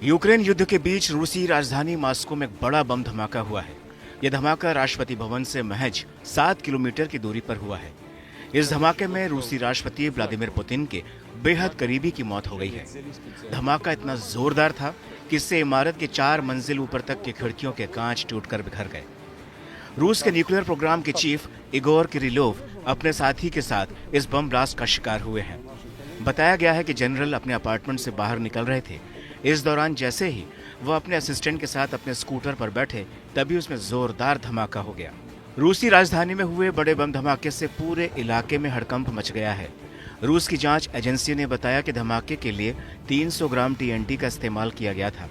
Ukraine युद्ध के बीच रूसी राजधानी मॉस्को में एक बड़ा बम धमाका हुआ है। यह धमाका राष्ट्रपति भवन से महज 7 किलोमीटर की दूरी पर हुआ है। इस धमाके में रूसी राष्ट्रपति व्लादिमीर पुतिन के बेहद करीबी की मौत हो गई है। धमाका इतना जोरदार था कि इससे इमारत के 4 मंजिल ऊपर तक की खिड़कियों के कांच टूटकर बिखर गए। रूस के न्यूक्लियर प्रोग्राम के चीफ इगोर किरिलोव अपने साथी के साथ इस बम ब्लास्ट का शिकार हुए हैं। बताया गया है कि जनरल अपने अपार्टमेंट से बाहर निकल रहे थे। इस दौरान जैसे ही वह अपने असिस्टेंट के साथ अपने स्कूटर पर बैठे, तभी उसमें जोरदार धमाका हो गया। रूसी राजधानी में हुए बड़े बम धमाके से पूरे इलाके में हड़कंप मच गया है। रूस की जांच एजेंसी ने बताया कि धमाके के लिए 300 ग्राम टीएनटी का इस्तेमाल किया गया था।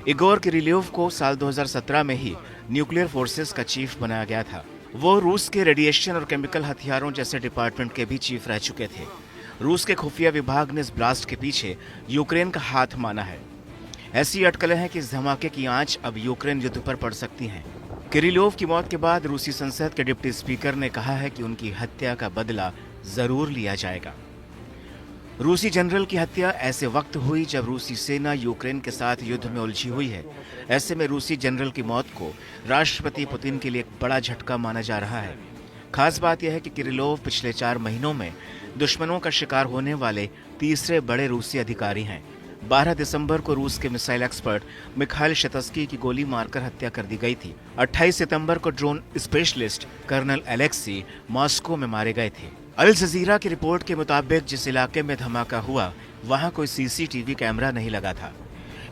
इगोर किरिलोव को साल 2017 में ही न्यूक्लियर फोर्सेस का चीफ बनाया गया था। वो रूस के रेडिएशन और केमिकल हथियारों जैसे डिपार्टमेंट के भी चीफ रह चुके थे। रूस के खुफिया विभाग ने इस ब्लास्ट के पीछे यूक्रेन का हाथ माना है। ऐसी अटकलें हैं कि इस धमाके की आंच अब यूक्रेन युद्ध पर पड़ सकती हैं। किरिलोव की मौत के बाद रूसी संसद के डिप्टी स्पीकर ने कहा है कि उनकी हत्या का बदला जरूर लिया जाएगा। रूसी जनरल की हत्या ऐसे वक्त हुई जब रूसी सेना यूक्रेन के साथ युद्ध में उलझी हुई है। ऐसे में रूसी जनरल की मौत को राष्ट्रपति पुतिन के लिए एक बड़ा झटका माना जा रहा है। खास बात यह है कि किरिलोव पिछले 4 महीनों में दुश्मनों का शिकार होने वाले तीसरे बड़े रूसी अधिकारी हैं। 12 दिसंबर को रूस के मिसाइल एक्सपर्ट मिखाइल शतस्की की गोली मारकर हत्या कर दी गई थी। 28 सितंबर को drone specialist colonel Alexei Moscow में मारे गए थे। अल जजीरा की रिपोर्ट के मुताबिक जिस इलाके में धमाका हुआ, वहां कोई सीसीटीवी कैमरा नहीं लगा था।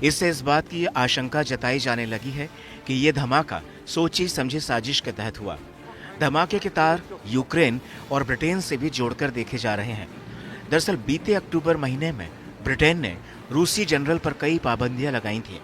इससे इस बात की आशंका जताई जाने लगी है कि यह धमाका सोची समझी साजिश के तहत हुआ। धमाके के तार यूक्रेन और ब्रिटेन से भी जोड़कर देखे जा रहे हैं। दरअसल बीते अक्टूबर महीने में ब्रिटेन ने रूसी जनरल पर कई पाबंदियां लगाई थीं।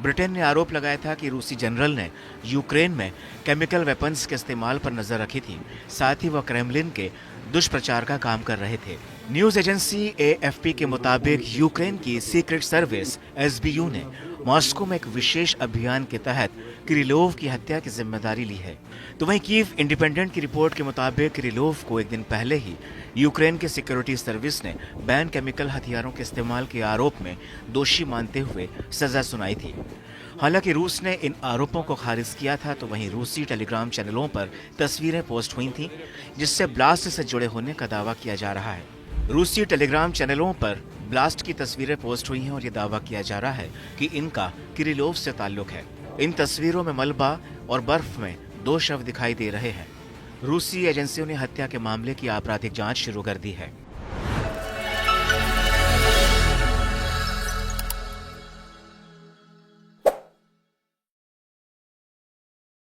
ब्रिटेन ने आरोप लगाया था कि रूसी जनरल ने यूक्रेन में केमिकल वेपन्स के इस्तेमाल पर नजर रखी थी। साथ ही वह क्रेमलिन के दुष्प्रचार का काम कर रहे थे। न्यूज एजेंसी एएफपी के मुताबिक यूक्रेन की सीक्रेट सर्विस एसबीयू ने मॉस्को में एक विशेष अभियान के तहत किरिलोव की हत्या की जिम्मेदारी ली है। तो वहीं कीव इंडिपेंडेंट की रिपोर्ट के मुताबिक किरिलोव को एक दिन पहले ही यूक्रेन के सिक्योरिटी सर्विस ने बैन केमिकल हथियारों के इस्तेमाल के आरोप में दोषी मानते हुए सजा सुनाई थी। हालांकि रूस ने इन आरोपों को खारिज किया था, तो वहीं रूसी टेलीग्राम चैनलों पर तस्वीरें पोस्ट हुई थीं जिससे ब्लास्ट से जुड़े होने का दावा किया जा रहा है। रूसी टेलीग्राम चैनलों पर ब्लास्ट की तस्वीरें पोस्ट हुई हैं और ये दावा किया जा रहा है कि इनका किरिलोव से ताल्लुक है। इन तस्वीरों में मलबा और बर्फ में 2 शव दिखाई दे रहे हैं। रूसी एजेंसियों ने हत्या के मामले की आपराधिक जांच शुरू कर दी है।